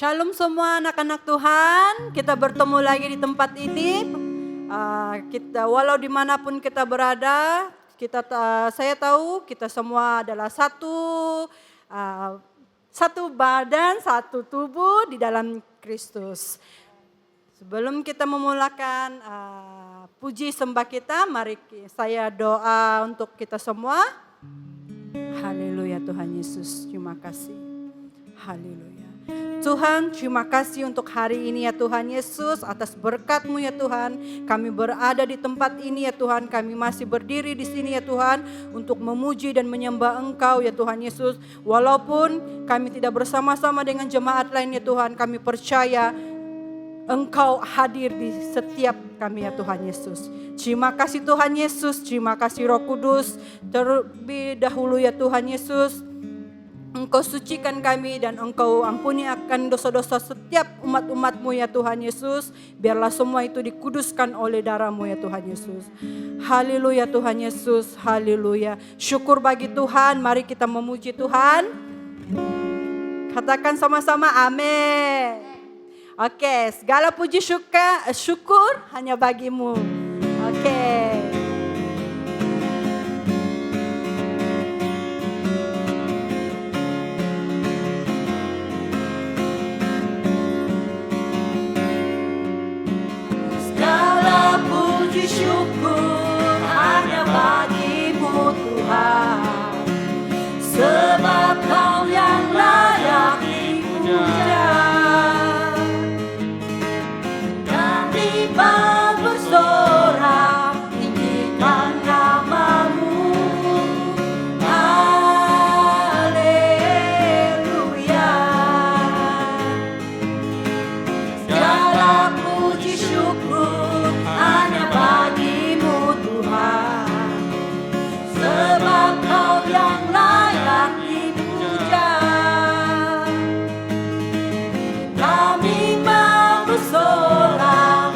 Shalom semua anak-anak Tuhan, kita bertemu lagi di tempat ini. Walau dimanapun kita berada, saya tahu kita semua adalah satu badan, satu tubuh di dalam Kristus. Sebelum kita memulakan puji sembah kita, mari saya doa untuk kita semua. Haleluya Tuhan Yesus, terima kasih. Haleluya. Tuhan, terima kasih untuk hari ini ya Tuhan Yesus, atas berkat-Mu ya Tuhan. Kami berada di tempat ini ya Tuhan, kami masih berdiri di sini ya Tuhan, untuk memuji dan menyembah Engkau ya Tuhan Yesus. Walaupun kami tidak bersama-sama dengan jemaat lain ya Tuhan, kami percaya Engkau hadir di setiap kami ya Tuhan Yesus. Terima kasih Tuhan Yesus, terima kasih Roh Kudus. Terlebih dahulu ya Tuhan Yesus, Engkau sucikan kami dan Engkau ampuni akan dosa-dosa setiap umat-umat-Mu ya Tuhan Yesus. Biarlah semua itu dikuduskan oleh darah-Mu ya Tuhan Yesus. Haleluya Tuhan Yesus, haleluya. Syukur bagi Tuhan, mari kita memuji Tuhan. Katakan sama-sama amin. Oke, segala puji syukur hanya bagi-Mu. Oke. Segala puji syukur hanya bagi-Mu Tuhan, sebab Kau yang layak dipuja. Bang bersorak, tinggikan nama-Mu. Haleluya. Segala puji syukur hanya bagi-Mu Tuhan, sebab Kau yang layak dipuja. Kami mau bersorak,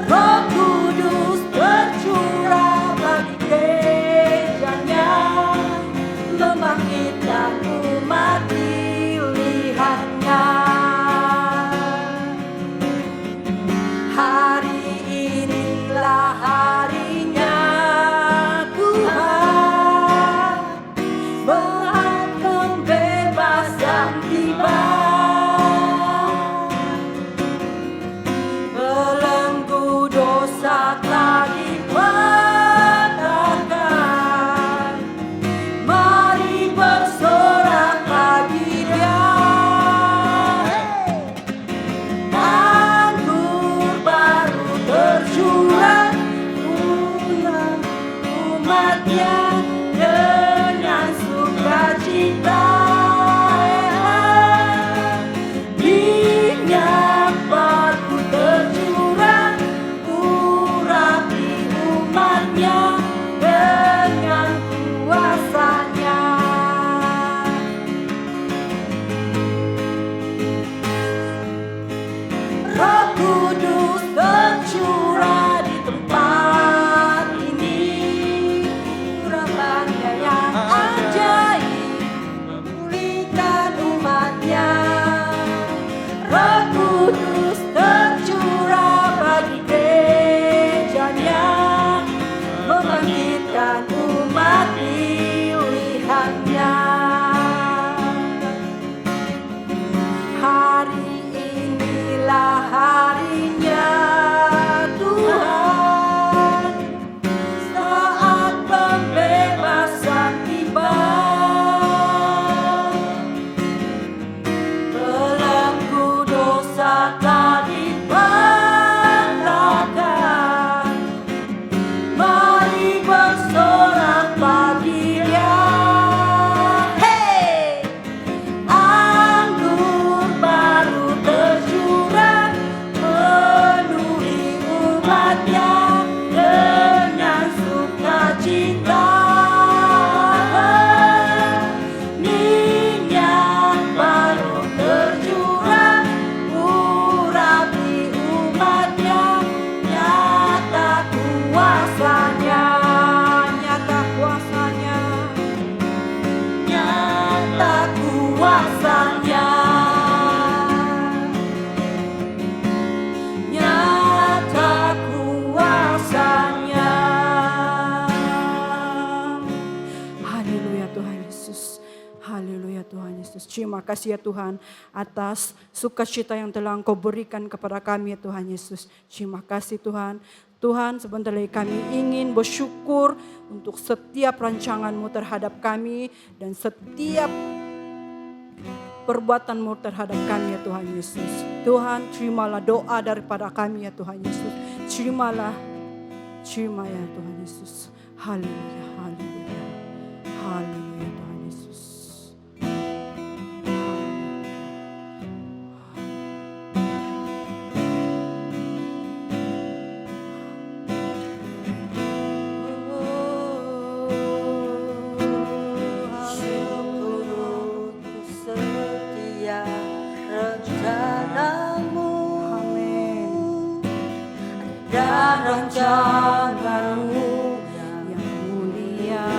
Roh Kudus bercurah bagi gerejanya. kasih ya Tuhan atas sukacita yang telah Engkau berikan kepada kami ya Tuhan Yesus. Terima kasih Tuhan. Tuhan, sebentar lagi kami ingin bersyukur untuk setiap rancangan-Mu terhadap kami dan setiap perbuatan-Mu terhadap kami ya Tuhan Yesus. Tuhan, terimalah doa daripada kami ya Tuhan Yesus. Terima ya Tuhan Yesus. Haleluya, haleluya, haleluya Tuhan Yesus. Rencana-Mu yang mulia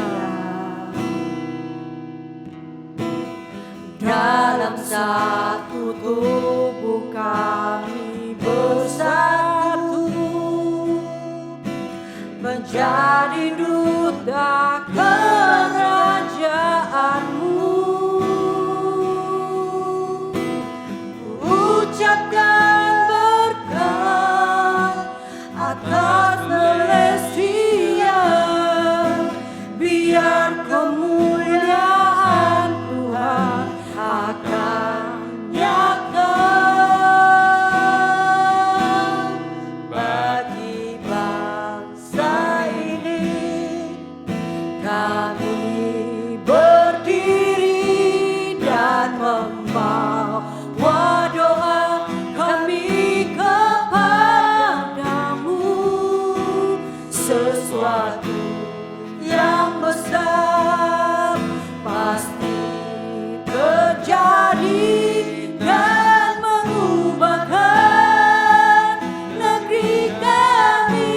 dalam satu tubuh kami bersatu menjadi duta kerajaan-Mu. Ucapkan berkat atas Malaysia, biar kemuliaan Tuhan akan nyata bagi bangsa ini. Kami berdiri dan membawa doa kami kepadamu. Sesuatu yang besar pasti terjadi dan mengubahkan negeri kami.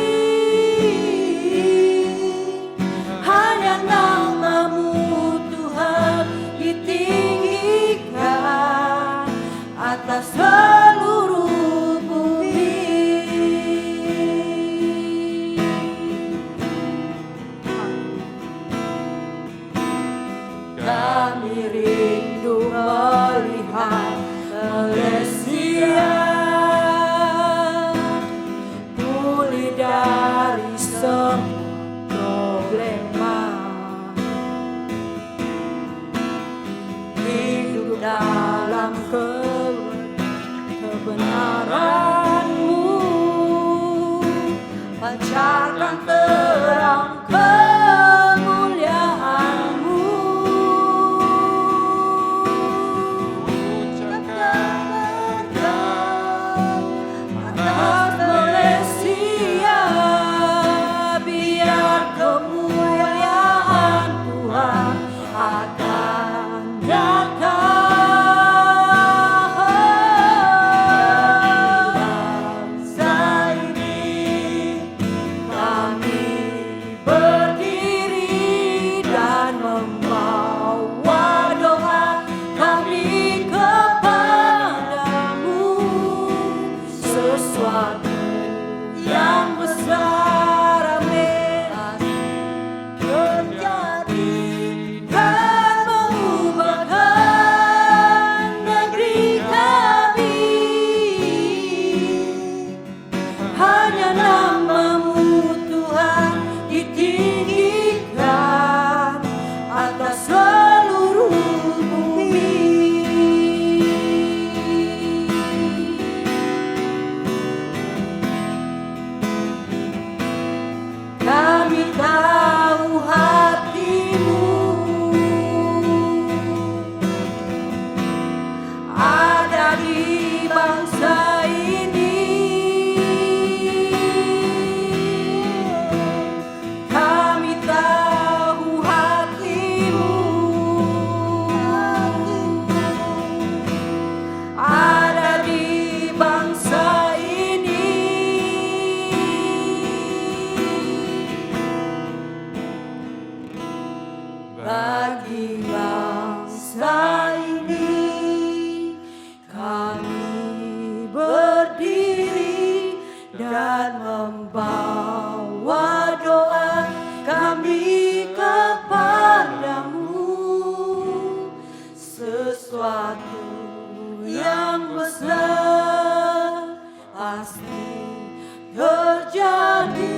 Hanya nama-Mu Tuhan ditinggikan atas seluruh bumi. Kami rindu melihat Malaysia pulih dari semua problema, hidup dalam kebenaran-Mu, pancarkan terang kemuliaan-Mu. Atas Malaysia, biar kemuliaan Tuhan akan datang. Bangsa ini kami berdiri dan membawa doa kami kepadamu. Sesuatu yang besar, amin, terjadi dan mengubahkan negeri kami. Hanya nama-Mu Tuhan ditinggikan atas seluruh bumi. Kami tahu hati-Mu ada di bangsa ini. Kami tahu hati-Mu ada di bangsa ini. Bagi bangsa ini kami berdiri dan membawa doa kami kepadamu. Sesuatu besar pasti terjadi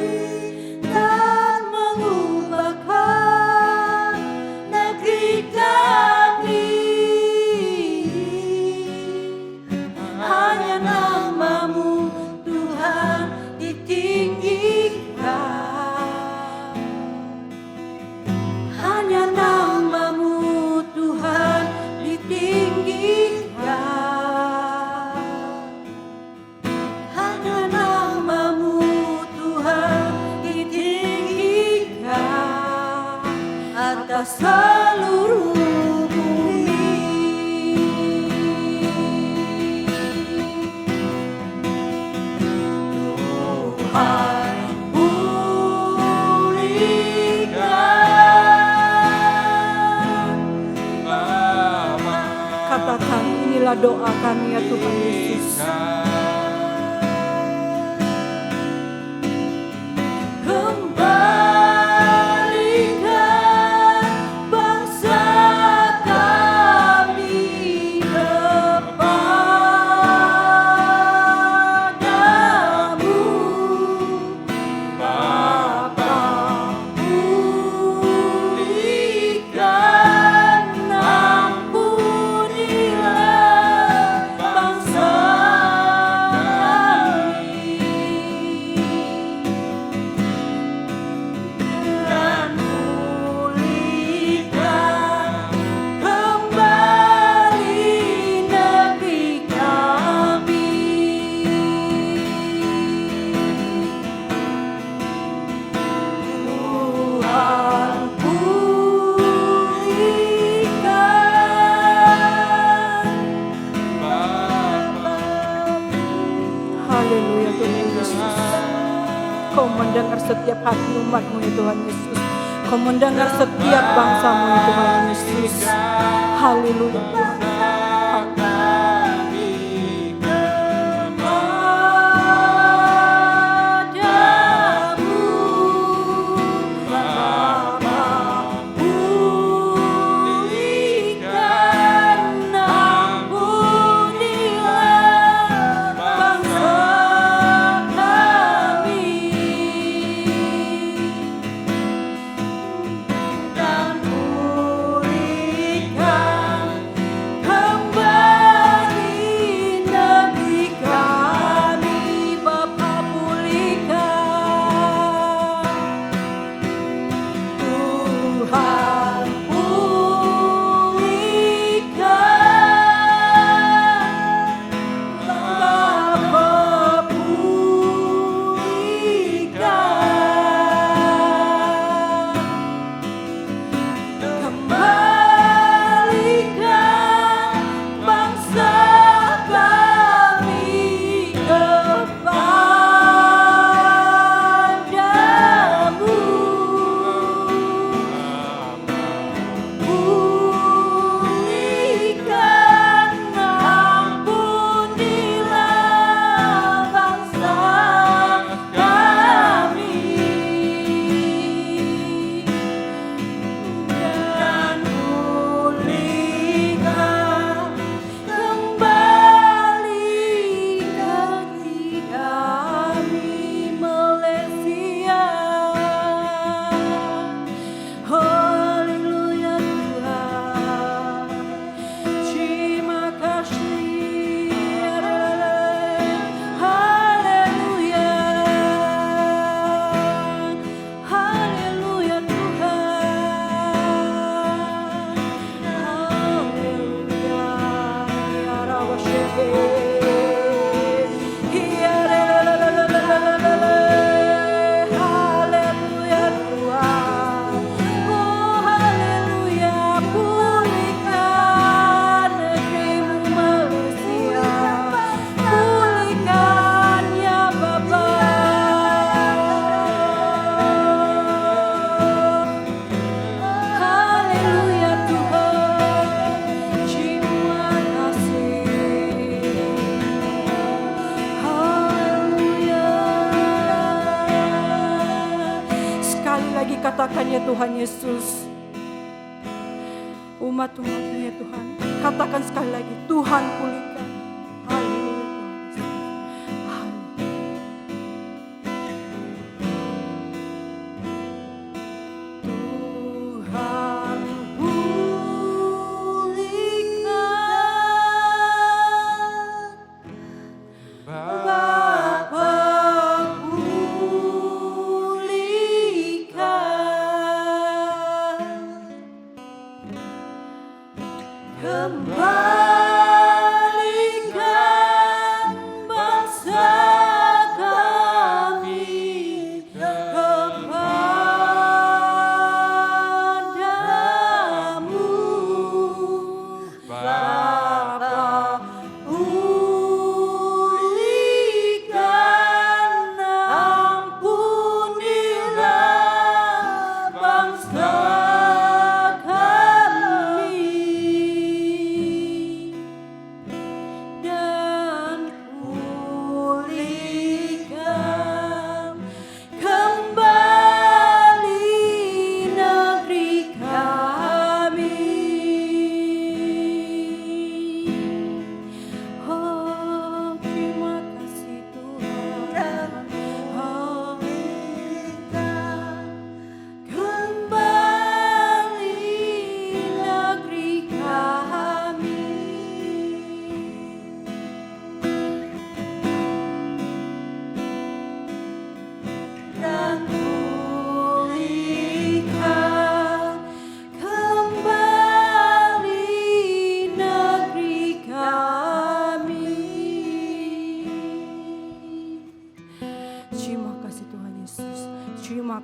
dan mengubahkan negeri kami. Hanya nama-Mu Tuhan ditinggikan, hanya nama-Mu Tuhan ditinggikan, hanya nama-Mu Tuhan ditinggikan atas seluruh bumi. Tuhan pulihkan. Katakan, inilah doa kami ya Tuhan Yesus. Kembalikan bangsa kami kepadamu, Bapa. Pulihkan, ampunilah bangsa kami, dan pulihkan kembali negeri kami. Tuhan pulihkan, Bapa. Haleluya Tuhan Yesus. Kau mendengar setiap hati umat-Mu ya Tuhan Yesus. Kau mendengar setiap bangsa-Mu ya Tuhan Yesus. Haleluya Tuhan. Katakan ya Tuhan Yesus, umat-umat-Mu ya Tuhan, katakan sekali lagi, Tuhan pulihkan.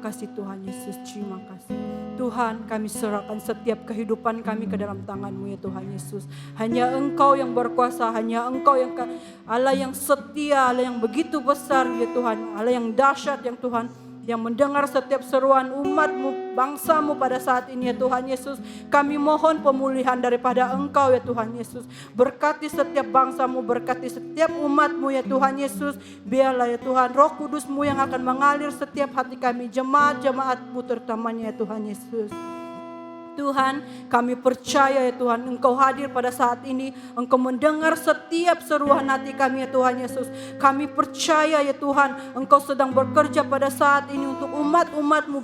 kasih Tuhan Yesus, terima kasih. Tuhan, kami serahkan setiap kehidupan kami ke dalam tangan-Mu ya Tuhan Yesus. Hanya Engkau yang berkuasa, hanya Engkau yang Allah yang setia, Allah yang begitu besar ya Tuhan, Allah yang dahsyat yang Tuhan, yang mendengar setiap seruan umat-Mu, bangsa-Mu pada saat ini ya Tuhan Yesus. Kami mohon pemulihan daripada Engkau ya Tuhan Yesus. Berkati setiap bangsa-Mu, berkati setiap umat-Mu ya Tuhan Yesus. Biarlah ya Tuhan Roh Kudus-Mu yang akan mengalir setiap hati kami, jemaat-jemaat-Mu terutamanya ya Tuhan Yesus. Tuhan, kami percaya ya Tuhan, Engkau hadir pada saat ini, Engkau mendengar setiap seruan hati kami ya Tuhan Yesus. Kami percaya ya Tuhan, Engkau sedang bekerja pada saat ini untuk umat-umat-Mu,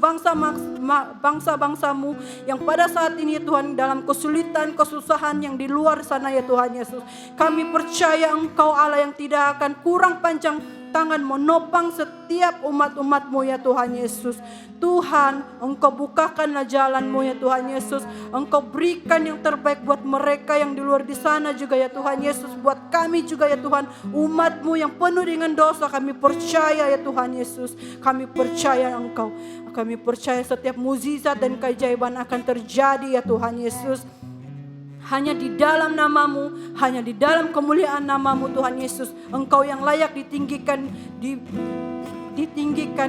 bangsa-bangsa-Mu yang pada saat ini ya Tuhan dalam kesulitan, kesusahan yang di luar sana ya Tuhan Yesus. Kami percaya Engkau Allah yang tidak akan kurang panjang tangan menopang setiap umat-umat-Mu ya Tuhan Yesus. Tuhan, Engkau bukakanlah jalan-Mu ya Tuhan Yesus. Engkau berikan yang terbaik buat mereka yang di luar di sana juga ya Tuhan Yesus. Buat kami juga ya Tuhan, umat-Mu yang penuh dengan dosa, kami percaya ya Tuhan Yesus. Kami percaya Engkau. Kami percaya setiap mukjizat dan keajaiban akan terjadi ya Tuhan Yesus. Hanya di dalam nama-Mu, hanya di dalam kemuliaan nama-Mu Tuhan Yesus. Engkau yang layak ditinggikan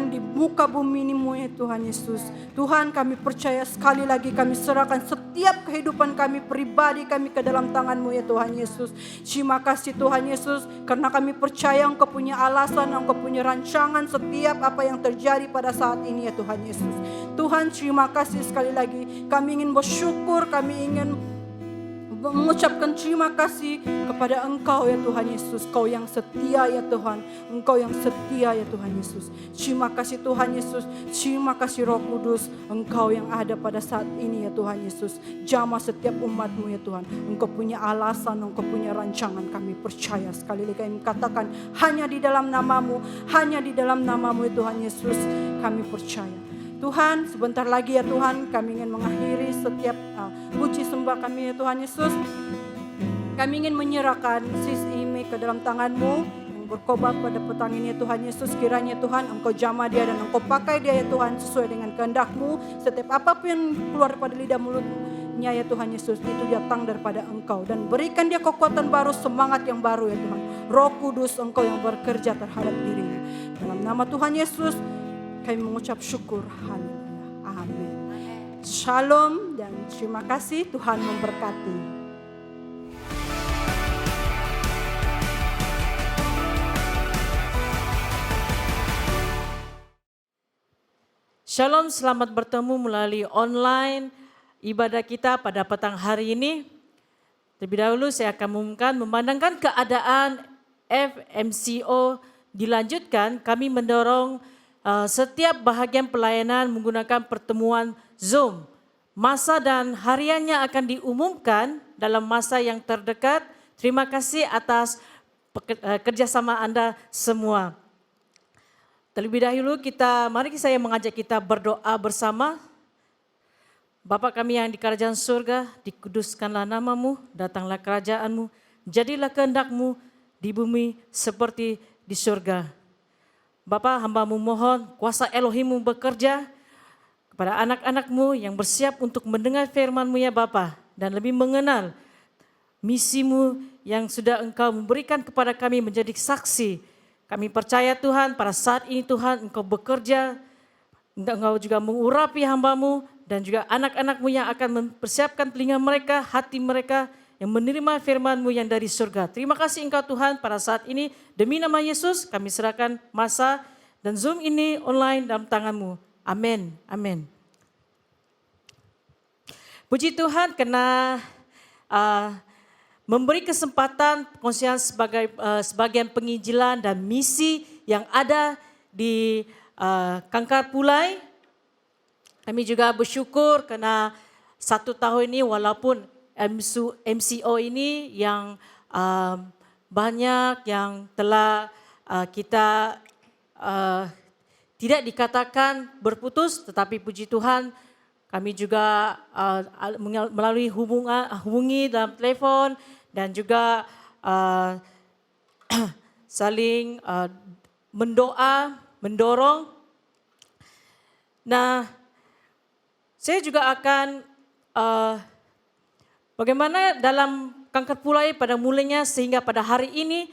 di muka bumi ini-Mu ya Tuhan Yesus. Tuhan, kami percaya sekali lagi, kami serahkan setiap kehidupan kami pribadi kami ke dalam tangan-Mu ya Tuhan Yesus. Terima kasih Tuhan Yesus, karena kami percaya Engkau punya alasan, Engkau punya rancangan setiap apa yang terjadi pada saat ini ya Tuhan Yesus. Tuhan, terima kasih sekali lagi. Kami ingin bersyukur, kami ingin mengucapkan terima kasih kepada Engkau ya Tuhan Yesus. Engkau yang setia ya Tuhan. Engkau yang setia ya Tuhan Yesus. Terima kasih Tuhan Yesus. Terima kasih Roh Kudus. Engkau yang ada pada saat ini ya Tuhan Yesus. Jamah setiap umat-Mu ya Tuhan. Engkau punya alasan, Engkau punya rancangan. Kami percaya sekali lagi kami katakan, hanya di dalam nama-Mu, hanya di dalam nama-Mu ya Tuhan Yesus. Kami percaya. Tuhan, sebentar lagi ya Tuhan, kami ingin mengakhiri setiap puji sembah kami ya Tuhan Yesus. Kami ingin menyerahkan Sis Ime ke dalam tangan-Mu yang berkobar pada petang ini ya Tuhan Yesus. Kiranya Tuhan, Engkau jamah dia dan Engkau pakai dia ya Tuhan sesuai dengan kehendak-Mu. Setiap apapun yang keluar pada lidah mulutnya ya Tuhan Yesus, itu datang daripada Engkau. Dan berikan dia kekuatan baru, semangat yang baru ya Tuhan. Roh Kudus, Engkau yang bekerja terhadap dirinya. Dalam nama Tuhan Yesus, kami mengucap syukur. Haleluya. Amin. Shalom dan terima kasih. Tuhan memberkati. Shalom, selamat bertemu melalui online ibadah kita pada petang hari ini. Terlebih dahulu saya akan mengumumkan, memandangkan keadaan FMCO dilanjutkan, kami mendorong setiap bahagian pelayanan menggunakan pertemuan Zoom. Masa dan hariannya akan diumumkan dalam masa yang terdekat. Terima kasih atas kerjasama Anda semua. Terlebih dahulu mari saya mengajak kita berdoa bersama. Bapa kami yang di kerajaan surga, dikuduskanlah nama-Mu, datanglah kerajaan-Mu, jadilah kehendak-Mu di bumi seperti di surga. Bapa, hamba-Mu mohon kuasa Elohim-Mu bekerja kepada anak-anak-Mu yang bersiap untuk mendengar firman-Mu ya Bapa, dan lebih mengenal misi-Mu yang sudah Engkau memberikan kepada kami menjadi saksi. Kami percaya Tuhan, pada saat ini Tuhan Engkau bekerja, Engkau juga mengurapi hamba-Mu dan juga anak-anak-Mu yang akan mempersiapkan telinga mereka, hati mereka yang menerima firman-Mu yang dari surga. Terima kasih Engkau Tuhan pada saat ini. Demi nama Yesus kami serahkan masa dan Zoom ini online dalam tangan-Mu. Amin. Amin. Puji Tuhan karena memberi kesempatan pengusian sebagian penginjilan dan misi yang ada di Kangkar Pulai. Kami juga bersyukur karena 1 tahun ini walaupun MCO ini yang banyak yang telah kita tidak dikatakan berputus, tetapi puji Tuhan kami juga melalui hubungi dalam telepon dan juga saling mendorong Nah, saya juga akan bagaimana dalam Kanker Pulai pada mulanya sehingga pada hari ini,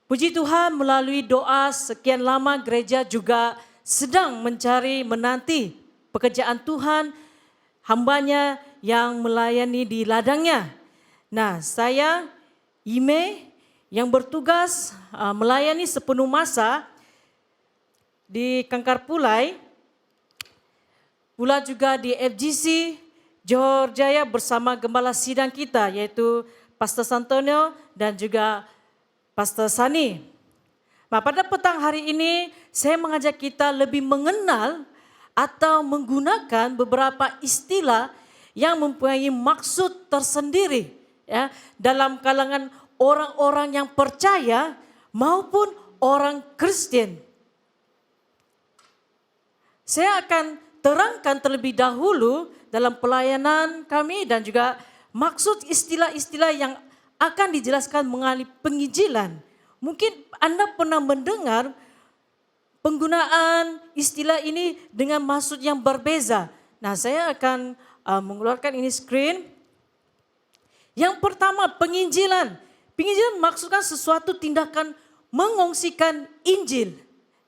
puji Tuhan melalui doa sekian lama gereja juga sedang menanti pekerjaan Tuhan, hambanya yang melayani di ladangnya. Nah, saya Ime yang bertugas melayani sepenuh masa di Kanker Pulai, pula juga di FGC Johor Jaya bersama gembala sidang kita yaitu Pastor Santonio dan juga Pastor Sani. Nah, pada petang hari ini saya mengajak kita lebih mengenal atau menggunakan beberapa istilah yang mempunyai maksud tersendiri ya dalam kalangan orang-orang yang percaya maupun orang Kristen. Saya akan terangkan terlebih dahulu dalam pelayanan kami dan juga maksud istilah-istilah yang akan dijelaskan mengenai penginjilan. Mungkin Anda pernah mendengar penggunaan istilah ini dengan maksud yang berbeza. Nah, saya akan mengeluarkan ini screen. Yang pertama, penginjilan. Penginjilan maksudkan sesuatu tindakan mengongsikan Injil.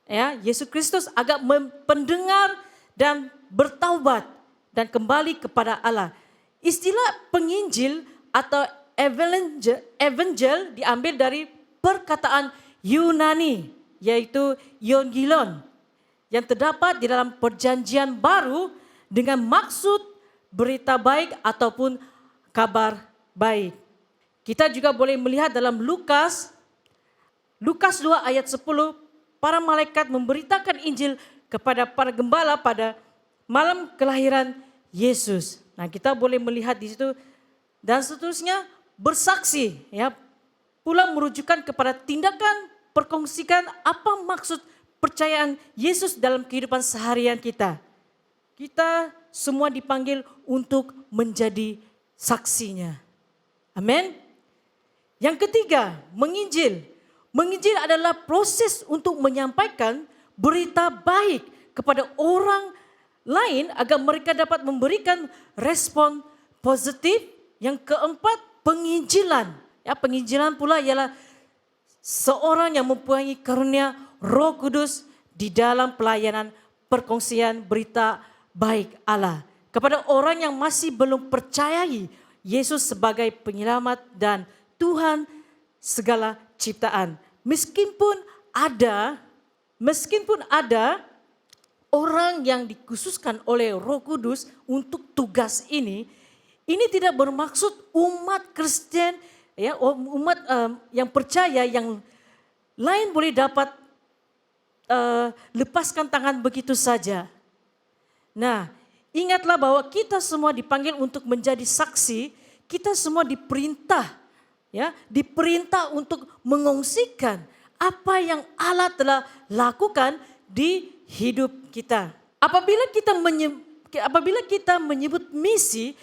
Ya, Yesus Kristus agak pendengar dan bertaubat dan kembali kepada Allah. Istilah penginjil atau evangel diambil dari perkataan Yunani yaitu Euangelion yang terdapat di dalam Perjanjian Baru dengan maksud berita baik ataupun kabar baik. Kita juga boleh melihat dalam Lukas 2 ayat 10, para malaikat memberitakan Injil kepada para gembala pada malam kelahiran Yesus. Nah, kita boleh melihat di situ dan seterusnya bersaksi ya. Pula merujukan kepada tindakan perkongsikan apa maksud percayaan Yesus dalam kehidupan seharian kita. Kita semua dipanggil untuk menjadi saksinya. Amin. Yang ketiga, menginjil. Menginjil adalah proses untuk menyampaikan berita baik kepada orang lain agar mereka dapat memberikan respon positif. Yang keempat, penginjilan. Ya, penginjilan pula ialah seorang yang mempunyai karunia Roh Kudus di dalam pelayanan perkongsian berita baik Allah kepada orang yang masih belum percayai Yesus sebagai penyelamat dan Tuhan segala ciptaan. Meskipun ada orang yang dikhususkan oleh Roh Kudus untuk tugas ini tidak bermaksud umat Kristen ya, umat yang percaya yang lain boleh dapat lepaskan tangan begitu saja. Nah, ingatlah bahwa kita semua dipanggil untuk menjadi saksi, kita semua diperintah untuk mengongsikan apa yang Allah telah lakukan di hidup kita. Apabila kita menyebut misi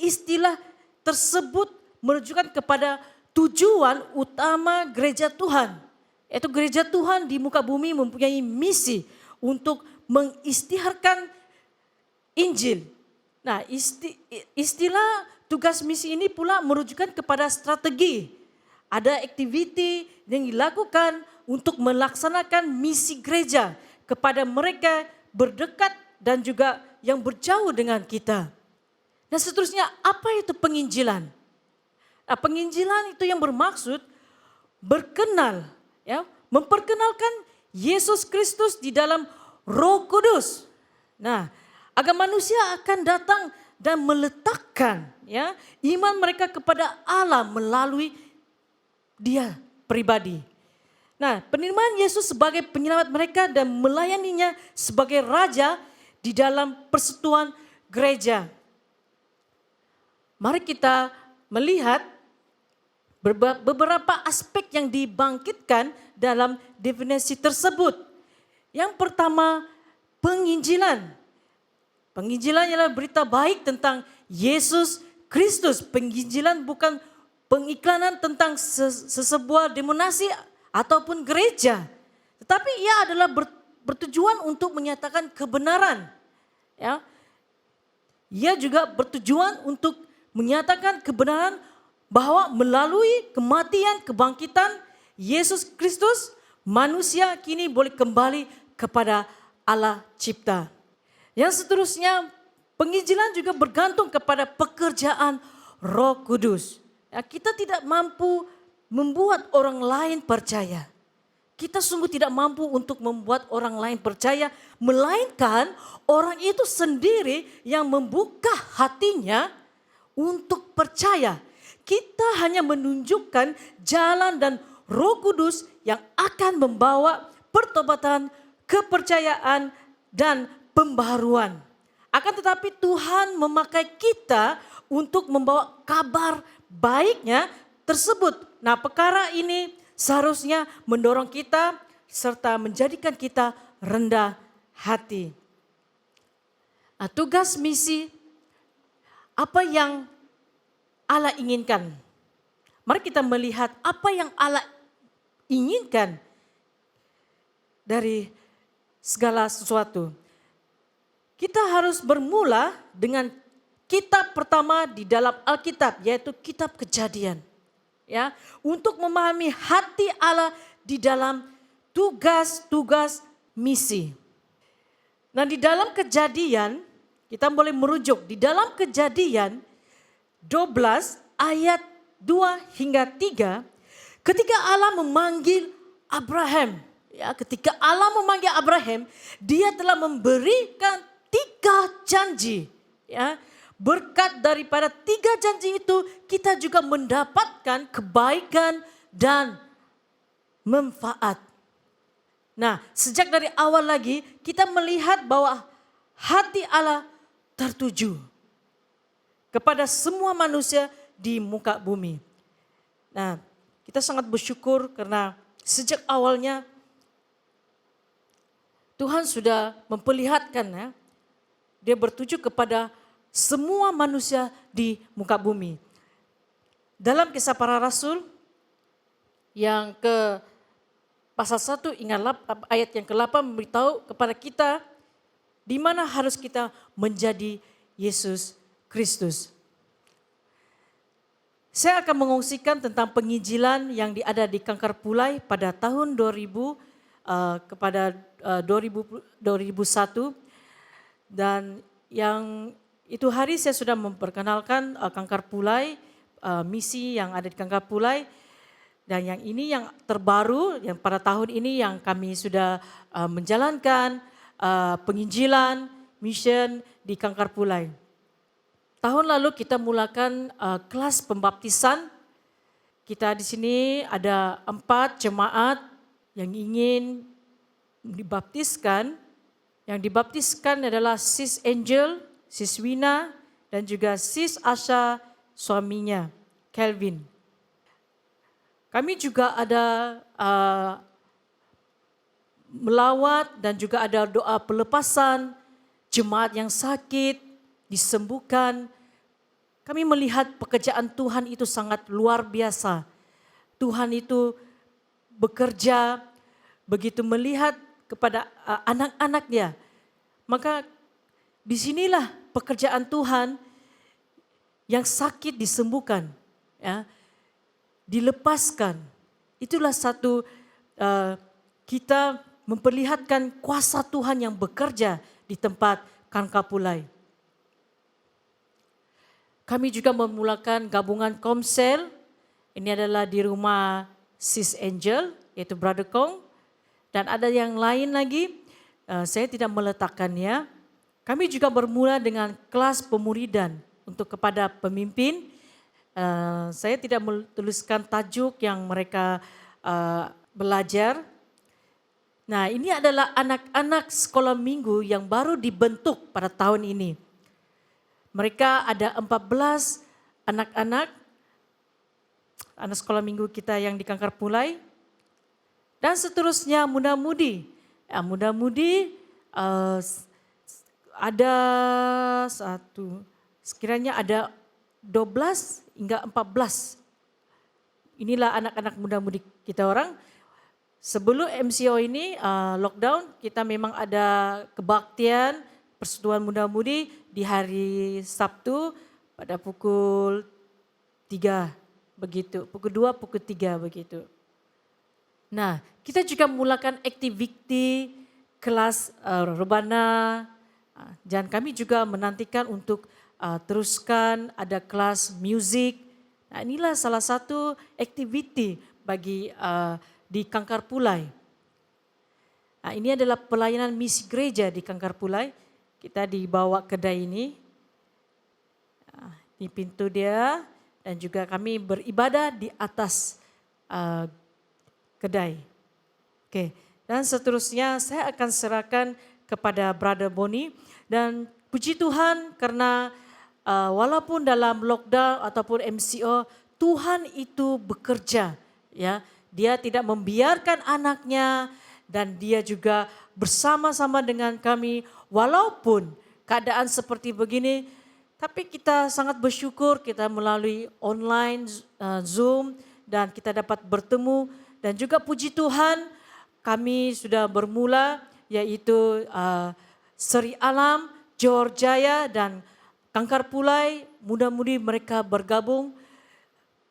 istilah tersebut menunjukkan kepada tujuan utama gereja Tuhan. Yaitu gereja Tuhan di muka bumi mempunyai misi untuk mengisytiharkan Injil. Nah, istilah tugas misi ini pula merujukan kepada strategi. Ada aktiviti yang dilakukan untuk melaksanakan misi gereja kepada mereka berdekat dan juga yang berjauh dengan kita. Dan seterusnya, apa itu penginjilan? Nah, penginjilan itu yang bermaksud berkenal, ya, memperkenalkan Yesus Kristus di dalam Roh Kudus. Nah, agar manusia akan datang dan meletakkan ya iman mereka kepada Allah melalui Dia pribadi. Nah, penerimaan Yesus sebagai penyelamat mereka dan melayaninya sebagai raja di dalam persekutuan gereja. Mari kita melihat beberapa aspek yang dibangkitkan dalam definisi tersebut. Yang pertama, penginjilan. Penginjilan ialah berita baik tentang Yesus Kristus. Penginjilan bukan pengiklanan tentang sebuah denominasi ataupun gereja. Tetapi ia adalah bertujuan untuk menyatakan kebenaran. Ya. Ia juga bertujuan untuk menyatakan kebenaran bahwa melalui kematian, kebangkitan Yesus Kristus, manusia kini boleh kembali kepada Allah cipta. Yang seterusnya, penginjilan juga bergantung kepada pekerjaan Roh Kudus. Ya, kita tidak mampu membuat orang lain percaya. Kita sungguh tidak mampu untuk membuat orang lain percaya, melainkan orang itu sendiri yang membuka hatinya untuk percaya. Kita hanya menunjukkan jalan dan Roh Kudus yang akan membawa pertobatan, kepercayaan, dan pembaharuan. Akan tetapi Tuhan memakai kita untuk membawa kabar baiknya tersebut. Nah, perkara ini seharusnya mendorong kita serta menjadikan kita rendah hati. Nah, tugas misi apa yang Allah inginkan. Mari kita melihat apa yang Allah inginkan dari segala sesuatu. Kita harus bermula dengan kitab pertama di dalam Alkitab, yaitu kitab Kejadian. Ya, untuk memahami hati Allah di dalam tugas-tugas misi. Nah, di dalam Kejadian, kita boleh merujuk di dalam Kejadian 12 ayat 2 hingga 3, ketika Allah memanggil Abraham, ya, ketika Allah memanggil Abraham, dia telah memberikan 3 janji, ya. Berkat daripada 3 janji itu kita juga mendapatkan kebaikan dan manfaat. Nah, sejak dari awal lagi kita melihat bahwa hati Allah tertuju kepada semua manusia di muka bumi. Nah, kita sangat bersyukur karena sejak awalnya Tuhan sudah memperlihatkan, ya, dia bertuju kepada semua manusia di muka bumi. Dalam Kisah Para Rasul yang ke pasal 1 ayat yang ke-8 memberitahu kepada kita di mana harus kita menjadi Yesus Kristus. Saya akan mengungsikan tentang penginjilan yang ada di Kangkar Pulai pada tahun 2000 kepada 2001, dan yang itu hari saya sudah memperkenalkan Kangkar Pulai, misi yang ada di Kangkar Pulai, dan yang ini yang terbaru yang pada tahun ini yang kami sudah menjalankan penginjilan mission di Kangkar Pulai. Tahun lalu kita mulakan kelas pembaptisan. Kita di sini ada 4 jemaat yang ingin dibaptiskan. Yang dibaptiskan adalah Sis Angel, Sis Wina, dan juga Sis Asha suaminya, Kelvin. Kami juga ada melawat dan juga ada doa pelepasan, jemaat yang sakit disembuhkan. Kami melihat pekerjaan Tuhan itu sangat luar biasa. Tuhan itu bekerja, begitu melihat kepada anak-anaknya. Maka disinilah pekerjaan Tuhan yang sakit disembuhkan, ya, dilepaskan. Itulah satu kita memperlihatkan kuasa Tuhan yang bekerja di tempat Kangkar Pulai. Kami juga memulakan gabungan Komsel. Ini adalah di rumah Sis Angel, yaitu Brother Kong. Dan ada yang lain lagi, saya tidak meletakkannya. Kami juga bermula dengan kelas pemuridan untuk kepada pemimpin. Saya tidak menuliskan tajuk yang mereka belajar. Nah, ini adalah anak-anak sekolah minggu yang baru dibentuk pada tahun ini. Mereka ada 14 anak-anak, anak sekolah minggu kita yang di Kangkar Pulai. Dan seterusnya muda-mudi. Ya, muda-mudi ada sekiranya ada 12 hingga 14. Inilah anak-anak muda-mudi kita orang. sebelum MCO ini lockdown, kita memang ada kebaktian Persekutuan Muda-Mudi di hari Sabtu pada pukul 3 begitu, pukul 2, pukul 3 begitu. Nah, kita juga mulakan aktiviti kelas rebana dan kami juga menantikan untuk teruskan ada kelas musik. Nah, inilah salah satu aktiviti bagi di Kangkar Pulai. Nah, ini adalah pelayanan misi gereja di Kangkar Pulai. Kita dibawa kedai ini. Di pintu dia dan juga kami beribadah di atas kedai. Oke, dan seterusnya saya akan serahkan kepada Brother Boni dan puji Tuhan karena walaupun dalam lockdown ataupun MCO, Tuhan itu bekerja, ya. Dia tidak membiarkan anaknya dan dia juga bersama-sama dengan kami walaupun keadaan seperti begini, tapi kita sangat bersyukur kita melalui online Zoom dan kita dapat bertemu dan juga puji Tuhan kami sudah bermula yaitu Seri Alam, Johor Jaya dan Kangkar Pulai, mudah-mudi mereka bergabung.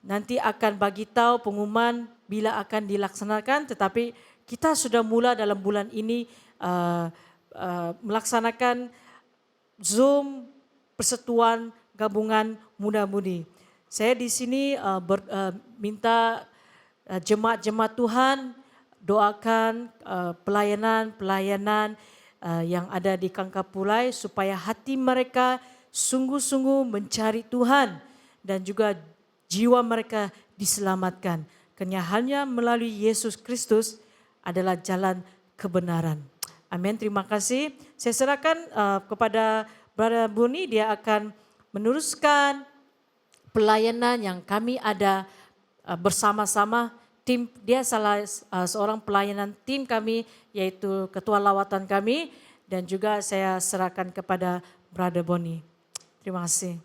Nanti akan bagi tahu pengumuman bila akan dilaksanakan, tetapi kita sudah mula dalam bulan ini melaksanakan Zoom Persatuan Gabungan Muda-Mudi. Saya di sini minta jemaat-jemaat Tuhan doakan pelayanan yang ada di Kangkar Pulai supaya hati mereka sungguh-sungguh mencari Tuhan dan juga jiwa mereka diselamatkan. Karena hanya melalui Yesus Kristus adalah jalan kebenaran. Amin, terima kasih. Saya serahkan kepada Brother Boni, dia akan meneruskan pelayanan yang kami ada bersama-sama. Tim dia salah seorang pelayanan tim kami yaitu ketua lawatan kami dan juga saya serahkan kepada Brother Boni. Terima kasih.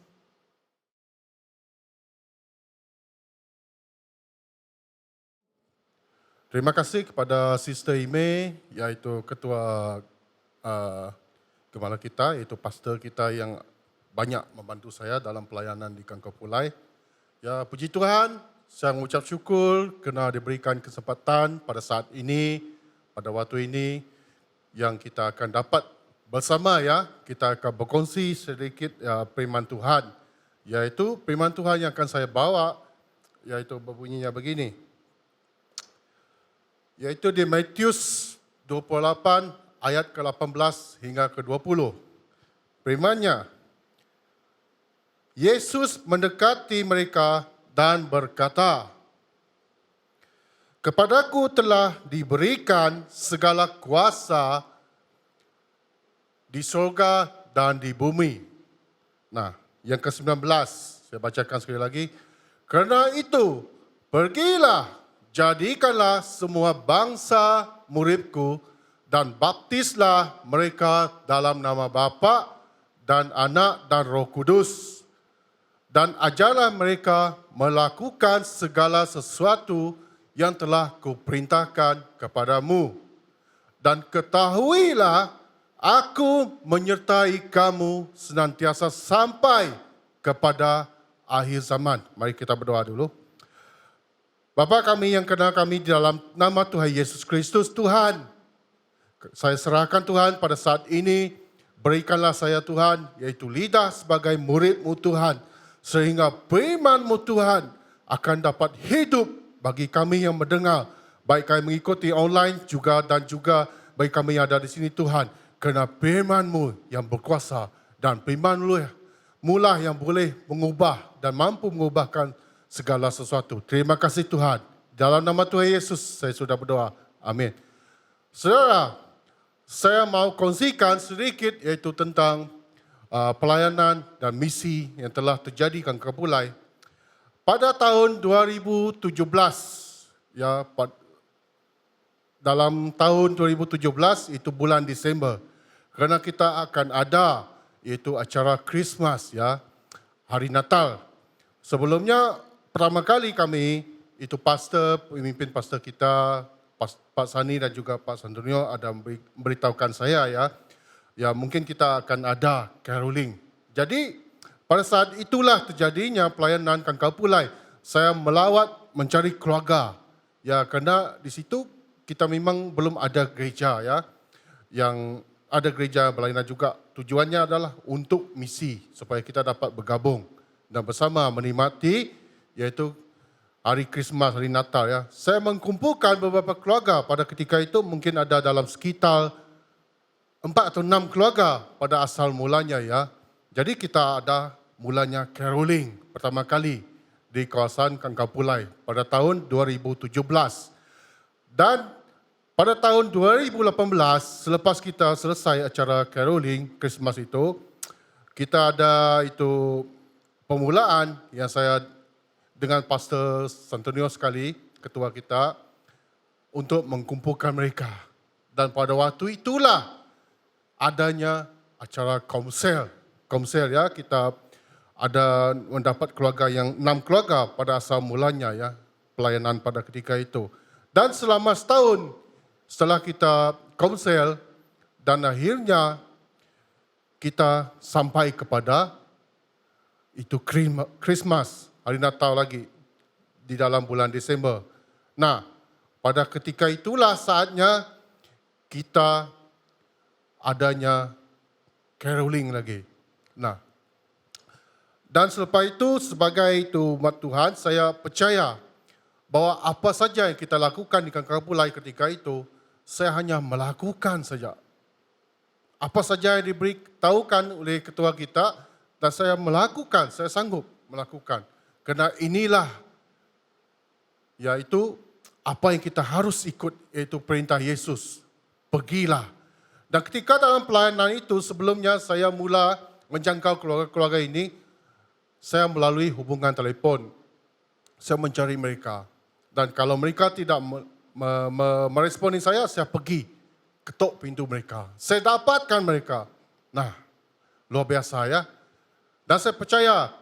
Terima kasih kepada Sister Ime, yaitu ketua gembala kita, yaitu pastor kita yang banyak membantu saya dalam pelayanan di Kangkar Pulai. Ya, puji Tuhan, saya mengucap syukur kerana diberikan kesempatan pada saat ini, pada waktu ini yang kita akan dapat bersama ya, kita akan berkongsi sedikit firman Tuhan. Yaitu firman Tuhan yang akan saya bawa, yaitu berbunyinya begini. Yaitu di Matius 28 ayat ke-18 hingga ke-20. Firman-Nya, Yesus mendekati mereka dan berkata, "Kepadaku telah diberikan segala kuasa di surga dan di bumi." Nah, yang ke-19, saya bacakan sekali lagi. "Karena itu, pergilah, jadikanlah semua bangsa muridku dan baptislah mereka dalam nama Bapa dan Anak dan Roh Kudus. Dan ajarlah mereka melakukan segala sesuatu yang telah kuperintahkan kepadamu. Dan ketahuilah, aku menyertai kamu senantiasa sampai kepada akhir zaman." Mari kita berdoa dulu. Bapa kami yang kenal kami di dalam nama Tuhan Yesus Kristus, Tuhan, saya serahkan Tuhan pada saat ini, berikanlah saya Tuhan, yaitu lidah sebagai murid-Mu Tuhan, sehingga firman-Mu Tuhan akan dapat hidup bagi kami yang mendengar, baik kami mengikuti online juga dan juga bagi kami yang ada di sini Tuhan, kerana firman-Mu yang berkuasa dan firman-Mu lah yang boleh mengubah dan mampu mengubahkan segala sesuatu. Terima kasih Tuhan. Dalam nama Tuhan Yesus saya sudah berdoa. Amin. Saudara, saya mau kongsikan sedikit yaitu tentang pelayanan dan misi yang telah terjadi di Kangkar Pulai. Pada tahun 2017, ya, dalam tahun 2017 itu bulan Disember, kerana kita akan ada yaitu acara Christmas, ya, hari Natal. Sebelumnya pertama kali kami itu pastor, pemimpin pastor kita, Pak Sani dan juga Pak Santonio ada memberitahukan saya ya mungkin kita akan ada caroling. Jadi pada saat itulah terjadinya pelayanan Kangkapulai. Saya melawat mencari keluarga. Ya, kerana di situ kita memang belum ada gereja ya. Yang ada gereja berlainan juga. Tujuannya adalah untuk misi supaya kita dapat bergabung dan bersama menikmati iaitu hari Krismas, hari Natal ya. Saya mengumpulkan beberapa keluarga pada ketika itu mungkin ada dalam sekitar 4 atau 6 keluarga pada asal mulanya ya. Jadi kita ada mulanya caroling pertama kali di kawasan Kangkapulai pada tahun 2017. Dan pada tahun 2018 selepas kita selesai acara caroling Christmas itu, kita ada itu permulaan yang saya dengan Pastor Santonio sekali, ketua kita, untuk mengumpulkan mereka. Dan pada waktu itulah adanya acara komsel. Komsel ya, kita ada mendapat keluarga yang 6 keluarga pada asal mulanya ya, pelayanan pada ketika itu. Dan selama setahun setelah kita komsel dan akhirnya kita sampai kepada itu Christmas, hari Natal lagi di dalam bulan Desember. Nah, pada ketika itulah saatnya kita adanya caroling lagi. Nah, dan selepas itu sebagai itu umat Tuhan, saya percaya bahawa apa saja yang kita lakukan di Kangkapulai ketika itu, saya hanya melakukan saja. Apa saja yang diberitahukan oleh ketua kita, dan saya melakukan, saya sanggup melakukan. Kerana inilah, yaitu apa yang kita harus ikut, yaitu perintah Yesus. Pergilah. Dan ketika dalam pelayanan itu, sebelumnya saya mula menjangkau keluarga-keluarga ini, saya melalui hubungan telefon. Saya mencari mereka. Dan kalau mereka tidak meresponi saya pergi ketuk pintu mereka. Saya dapatkan mereka. Nah, luar biasa ya. Dan saya percaya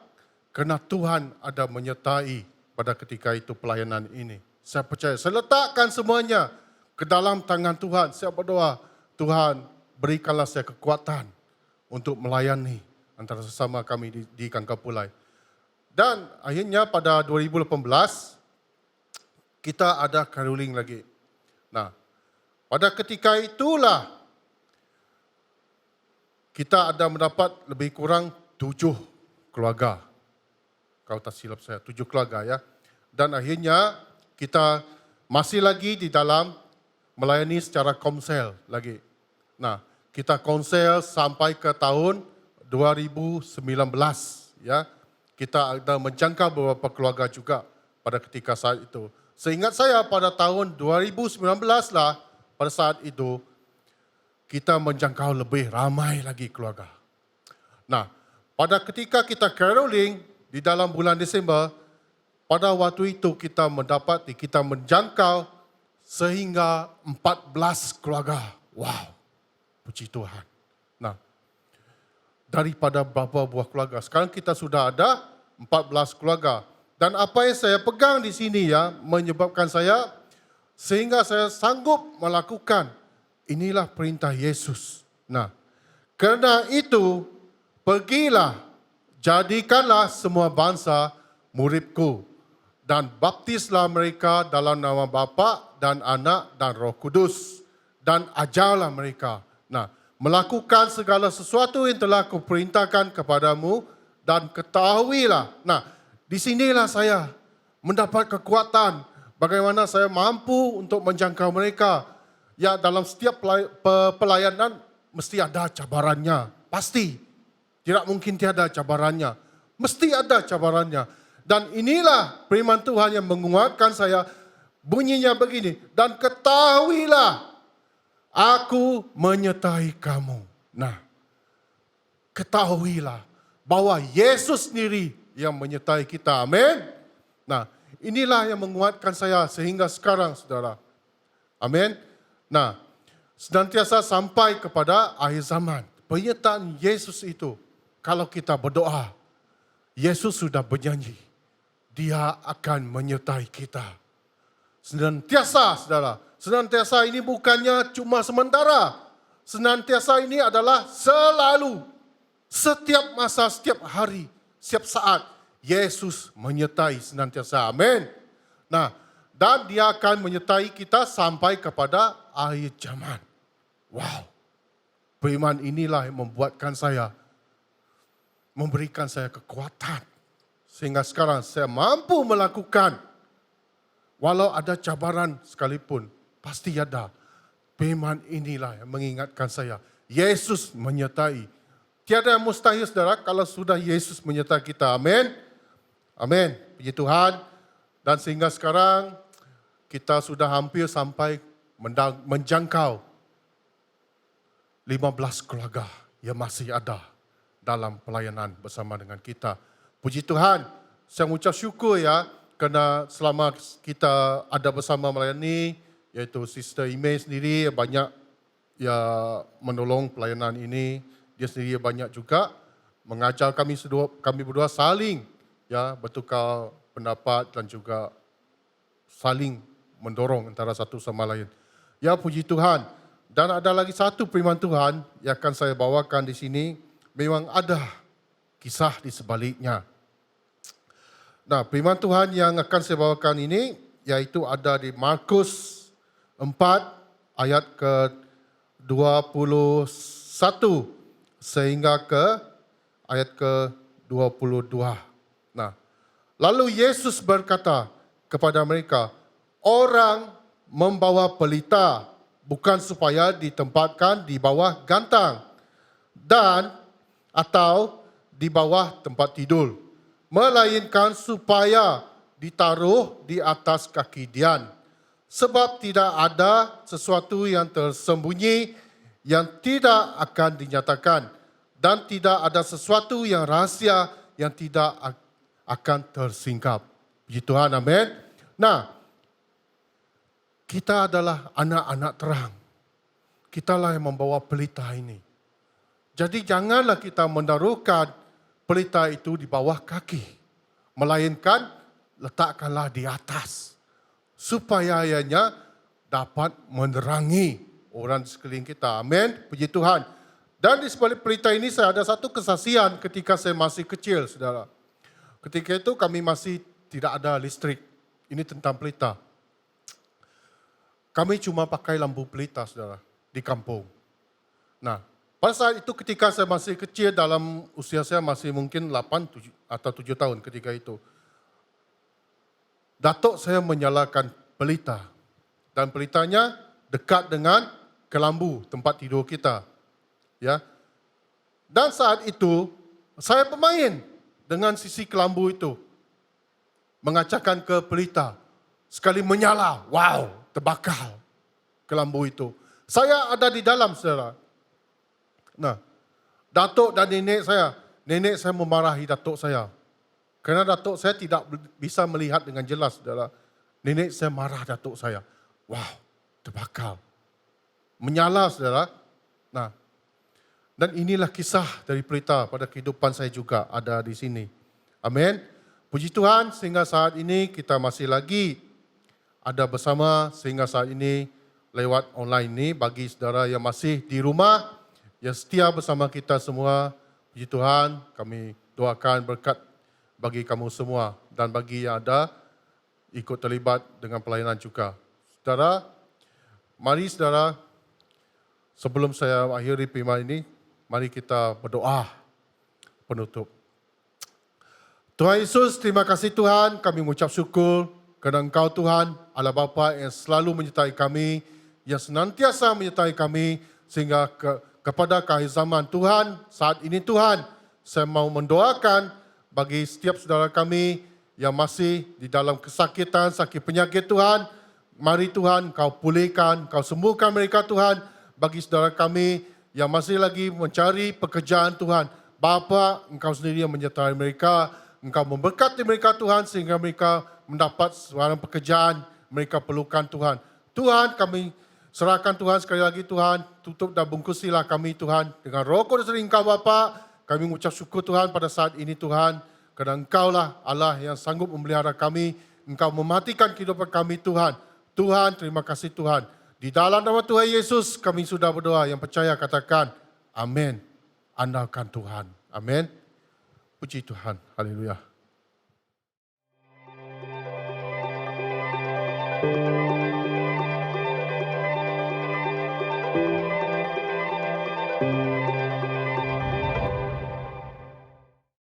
kerana Tuhan ada menyertai pada ketika itu pelayanan ini. Saya percaya, saya letakkan semuanya ke dalam tangan Tuhan. Saya berdoa, Tuhan berikanlah saya kekuatan untuk melayani antara sesama kami di Kangkapulai. Dan akhirnya pada 2018, kita ada caroling lagi. Nah, pada ketika itulah kita ada mendapat lebih kurang 7 keluarga. Kalau tak silap saya, 7 keluarga ya. Dan akhirnya kita masih lagi di dalam melayani secara komsel lagi. Nah, kita konsel sampai ke tahun 2019 ya. Kita ada menjangkau beberapa keluarga juga pada ketika saat itu. Seingat saya pada tahun 2019 lah, pada saat itu, kita menjangkau lebih ramai lagi keluarga. Nah, pada ketika kita caroling di dalam bulan Desember, pada waktu itu kita menjangkau sehingga 14 keluarga. Wow, puji Tuhan. Nah, daripada beberapa buah keluarga, sekarang kita sudah ada 14 keluarga. Dan apa yang saya pegang di sini ya, menyebabkan saya, sehingga saya sanggup melakukan, inilah perintah Yesus. Nah, kerana itu, pergilah, jadikanlah semua bangsa muridku, dan baptislah mereka dalam nama Bapa dan Anak dan Roh Kudus, dan ajarlah mereka. Nah, melakukan segala sesuatu yang telah kuperintahkan kepadamu, dan ketahuilah. Nah, di sinilah saya mendapat kekuatan bagaimana saya mampu untuk menjangkau mereka. Ya, dalam setiap pelayanan mesti ada cabarannya. Pasti. Tidak mungkin tiada cabarannya. Mesti ada cabarannya. Dan inilah firman Tuhan yang menguatkan saya. Bunyinya begini. Dan ketahuilah, aku menyertai kamu. Nah, ketahuilah bahwa Yesus sendiri yang menyertai kita. Amin. Nah, inilah yang menguatkan saya sehingga sekarang, saudara. Amin. Nah, senantiasa sampai kepada akhir zaman. Penyertaan Yesus itu, kalau kita berdoa, Yesus sudah berjanji, Dia akan menyertai kita. Senantiasa, saudara, Senantiasa ini bukannya cuma sementara. Senantiasa ini adalah selalu. Setiap masa, setiap hari, setiap saat. Yesus menyertai senantiasa. Amin. Nah, dan dia akan menyertai kita sampai kepada akhir zaman. Wow. Firman inilah yang membuatkan saya, memberikan saya kekuatan. Sehingga sekarang saya mampu melakukan. Walau ada cabaran sekalipun, pasti ada. Firman inilah yang mengingatkan saya. Yesus menyertai. Tiada yang mustahil, saudara, kalau sudah Yesus menyertai kita. Amin. Amin. Puji Tuhan. Dan sehingga sekarang kita sudah hampir sampai menjangkau 15 keluarga yang masih ada dalam pelayanan bersama dengan kita. Puji Tuhan, saya mengucap syukur ya kerana selama kita ada bersama melayani, iaitu Sister Ime sendiri banyak ya menolong pelayanan ini. Dia sendiri banyak juga mengajar kami berdua saling ya bertukar pendapat dan juga saling mendorong antara satu sama lain. Ya puji Tuhan. Dan ada lagi satu firman Tuhan yang akan saya bawakan di sini. Memang ada kisah di sebaliknya. Nah, firman Tuhan yang akan saya bawakan ini yaitu ada di Markus 4 ayat ke-21 sehingga ke ayat ke-22. Nah, lalu Yesus berkata kepada mereka, orang membawa pelita bukan supaya ditempatkan di bawah gantang dan atau di bawah tempat tidur, melainkan supaya ditaruh di atas kaki Dian. Sebab tidak ada sesuatu yang tersembunyi yang tidak akan dinyatakan dan tidak ada sesuatu yang rahasia yang tidak akan tersingkap. Puji Tuhan, amin. Nah, kita adalah anak-anak terang. Kitalah yang membawa pelita ini. Jadi janganlah kita menaruhkan pelita itu di bawah kaki. Melainkan letakkanlah di atas. Supaya ianya dapat menerangi orang di sekeliling kita. Amin. Puji Tuhan. Dan di sebalik pelita ini saya ada satu kesaksian ketika saya masih kecil, saudara. Ketika itu kami masih tidak ada listrik. Ini tentang pelita. Kami cuma pakai lampu pelita, saudara, di kampung. Nah, pada saat itu ketika saya masih kecil, dalam usia saya masih mungkin 8 atau 7 tahun ketika itu. Datuk saya menyalakan pelita. Dan pelitanya dekat dengan kelambu tempat tidur kita. Ya. Dan saat itu, saya bermain dengan sisi kelambu itu. Mengacakkan ke pelita. Sekali menyala, wow, terbakar kelambu itu. Saya ada di dalam, saudara. Nah, datuk dan nenek saya memarahi datuk saya. Kerana datuk saya tidak bisa melihat dengan jelas, saudara. Nenek saya marah datuk saya. Wow, terbakar. Menyala, saudara. Nah, dan inilah kisah dari pelita pada kehidupan saya juga ada di sini. Amin. Puji Tuhan, sehingga saat ini kita masih lagi ada bersama sehingga saat ini lewat online ini bagi saudara yang masih di rumah, yang setia bersama kita semua. Puji Tuhan, kami doakan berkat bagi kamu semua dan bagi yang ada ikut terlibat dengan pelayanan juga. Saudara, mari saudara, sebelum saya akhiri firman ini, mari kita berdoa penutup. Tuhan Yesus, terima kasih Tuhan, kami mengucap syukur kerana Engkau Tuhan, Allah Bapa yang selalu menyertai kami, yang senantiasa menyertai kami, sehingga kepada akhir zaman Tuhan, saat ini Tuhan, saya mau mendoakan bagi setiap saudara kami yang masih di dalam kesakitan, sakit penyakit Tuhan, mari Tuhan Engkau pulihkan, Engkau sembuhkan mereka Tuhan, bagi saudara kami yang masih lagi mencari pekerjaan Tuhan, Bapa, Engkau sendiri yang menyertai mereka, Engkau memberkati mereka Tuhan sehingga mereka mendapat sebarang pekerjaan mereka perlukan Tuhan. Tuhan, kami serahkan Tuhan sekali lagi Tuhan, tutup dan bungkusilah kami Tuhan dengan Roh Kudus dari Engkau Bapa. Kami mengucap syukur Tuhan pada saat ini Tuhan, kerana Engkau lah Allah yang sanggup memelihara kami, Engkau mematikan kehidupan kami Tuhan. Tuhan, terima kasih Tuhan. Di dalam nama Tuhan Yesus kami sudah berdoa. Yang percaya katakan amin. Andalkan Tuhan. Amin. Puji Tuhan. Haleluya.